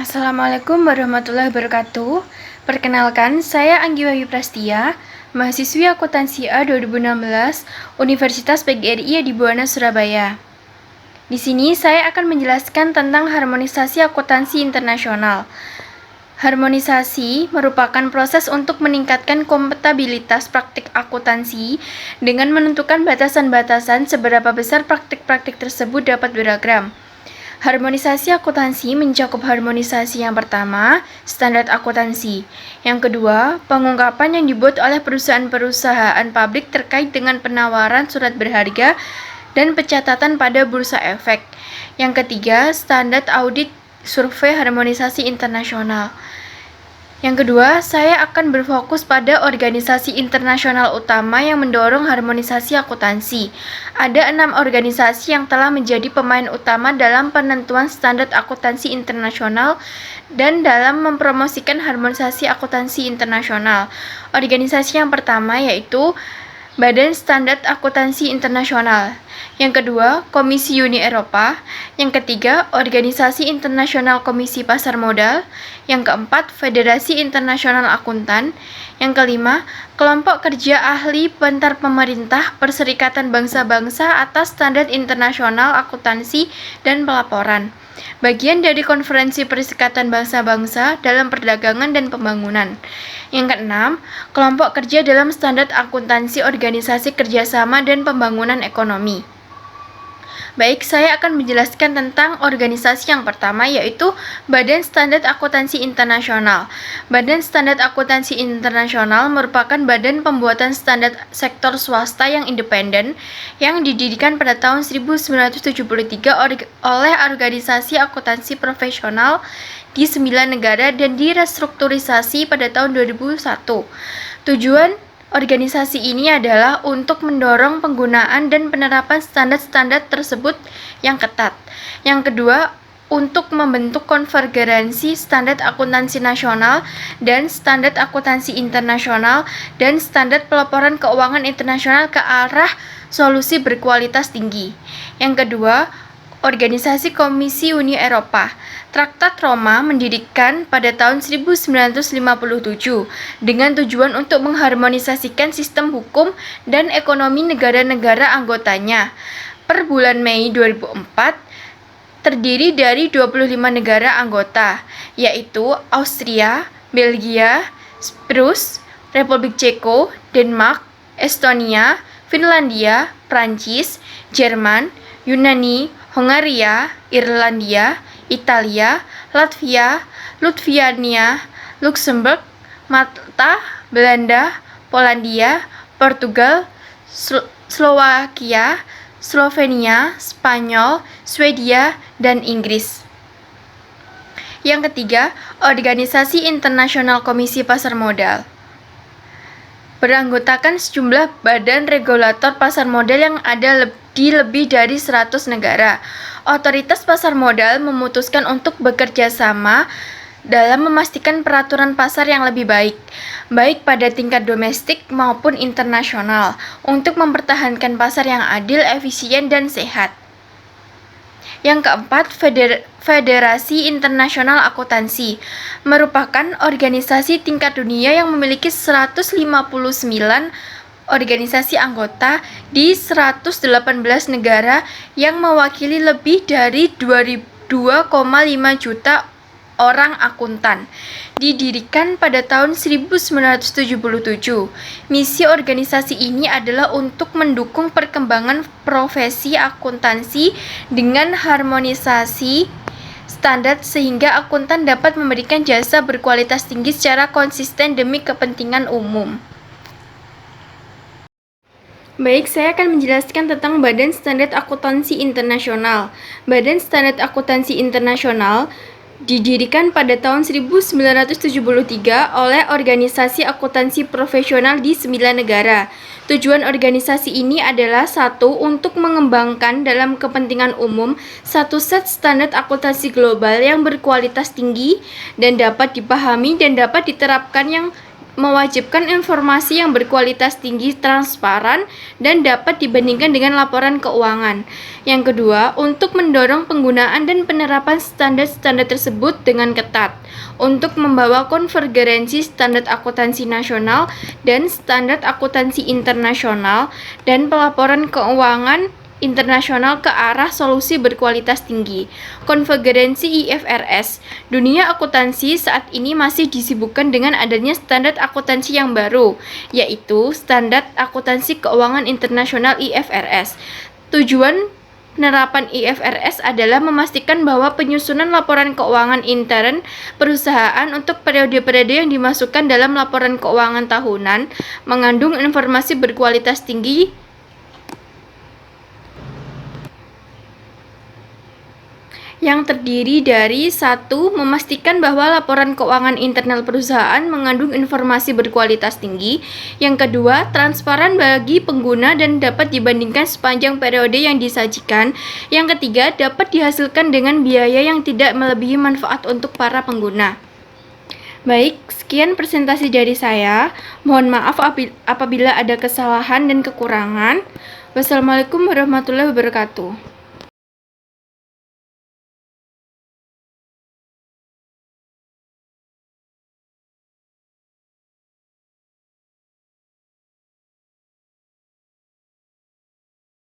Assalamualaikum warahmatullahi wabarakatuh. Perkenalkan, saya Anggi Wahyu Prastia, mahasiswi akuntansi A 2016, Universitas PGRI Adibuana Surabaya. Di sini saya akan menjelaskan tentang harmonisasi akuntansi internasional. Harmonisasi merupakan proses untuk meningkatkan kompatibilitas praktik akuntansi dengan menentukan batasan-batasan seberapa besar praktik-praktik tersebut dapat beragam. Harmonisasi akuntansi mencakup harmonisasi yang pertama, standar akuntansi. Yang kedua, pengungkapan yang dibuat oleh perusahaan-perusahaan publik terkait dengan penawaran surat berharga dan pencatatan pada bursa efek. Yang ketiga, standar audit survei harmonisasi internasional. Yang kedua, saya akan berfokus pada organisasi internasional utama yang mendorong harmonisasi akuntansi. Ada 6 organisasi yang telah menjadi pemain utama dalam penentuan standar akuntansi internasional dan dalam mempromosikan harmonisasi akuntansi internasional. Organisasi yang pertama yaitu Badan Standar Akuntansi Internasional. Yang kedua, Komisi Uni Eropa. Yang ketiga, Organisasi Internasional Komisi Pasar Modal. Yang keempat, Federasi Internasional Akuntan. Yang kelima, Kelompok Kerja Ahli Pentar Pemerintah Perserikatan Bangsa-Bangsa atas Standar Internasional Akuntansi dan Pelaporan. Bagian dari Konferensi Perserikatan Bangsa-Bangsa dalam Perdagangan dan Pembangunan. Yang keenam, Kelompok Kerja dalam Standar Akuntansi Organisasi Kerjasama dan Pembangunan Ekonomi. Baik, saya akan menjelaskan tentang organisasi yang pertama yaitu Badan Standar Akuntansi Internasional. Badan Standar Akuntansi Internasional merupakan badan pembuatan standar sektor swasta yang independen yang didirikan pada tahun 1973 oleh organisasi akuntansi profesional di 9 negara dan direstrukturisasi pada tahun 2001. Tujuan organisasi ini adalah untuk mendorong penggunaan dan penerapan standar-standar tersebut yang ketat. Yang kedua, untuk membentuk konvergensi standar akuntansi nasional dan standar akuntansi internasional dan standar pelaporan keuangan internasional ke arah solusi berkualitas tinggi. Yang kedua, Organisasi Komisi Uni Eropa. Traktat Roma mendirikan pada tahun 1957 dengan tujuan untuk mengharmonisasikan sistem hukum dan ekonomi negara-negara anggotanya. Per bulan Mei 2004, terdiri dari 25 negara anggota, yaitu Austria, Belgia, Prusia, Republik Ceko, Denmark, Estonia, Finlandia, Prancis, Jerman, Yunani, Hongaria, Irlandia, Italia, Latvia, Lithuania, Luxembourg, Malta, Belanda, Polandia, Portugal, Slovakia, Slovenia, Spanyol, Swedia, dan Inggris. Yang ketiga, Organisasi Internasional Komisi Pasar Modal. Beranggotakan sejumlah badan regulator pasar modal yang ada di lebih dari 100 negara. Otoritas pasar modal memutuskan untuk bekerja sama dalam memastikan peraturan pasar yang lebih baik pada tingkat domestik maupun internasional, untuk mempertahankan pasar yang adil, efisien, dan sehat. Yang keempat, Federasi Internasional Akuntansi merupakan organisasi tingkat dunia yang memiliki 159 organisasi anggota di 118 negara yang mewakili lebih dari 2,5 juta orang akuntan. Didirikan pada tahun 1977. Misi organisasi ini adalah untuk mendukung perkembangan profesi akuntansi dengan harmonisasi standar sehingga akuntan dapat memberikan jasa berkualitas tinggi secara konsisten demi kepentingan umum. Baik, saya akan menjelaskan tentang Badan Standar Akuntansi Internasional. Badan Standar Akuntansi Internasional didirikan pada tahun 1973 oleh organisasi akuntansi profesional di 9 negara. Tujuan organisasi ini adalah satu, untuk mengembangkan dalam kepentingan umum satu set standar akuntansi global yang berkualitas tinggi dan dapat dipahami dan dapat diterapkan yang mewajibkan informasi yang berkualitas tinggi, transparan, dan dapat dibandingkan dengan laporan keuangan. Yang kedua, untuk mendorong penggunaan dan penerapan standar-standar tersebut dengan ketat, untuk membawa konvergensi standar akuntansi nasional dan standar akuntansi internasional dan pelaporan keuangan internasional ke arah solusi berkualitas tinggi. Konvergensi IFRS. Dunia akuntansi saat ini masih disibukkan dengan adanya standar akuntansi yang baru, yaitu Standar Akuntansi Keuangan Internasional IFRS. Tujuan penerapan IFRS adalah memastikan bahwa penyusunan laporan keuangan intern perusahaan untuk periode-periode yang dimasukkan dalam laporan keuangan tahunan mengandung informasi berkualitas tinggi yang terdiri dari 1. Memastikan bahwa laporan keuangan internal perusahaan mengandung informasi berkualitas tinggi. Yang kedua, transparan bagi pengguna dan dapat dibandingkan sepanjang periode yang disajikan. Yang ketiga, dapat dihasilkan dengan biaya yang tidak melebihi manfaat untuk para pengguna. Baik, sekian presentasi dari saya. Mohon maaf apabila ada kesalahan dan kekurangan. Wassalamualaikum warahmatullahi wabarakatuh.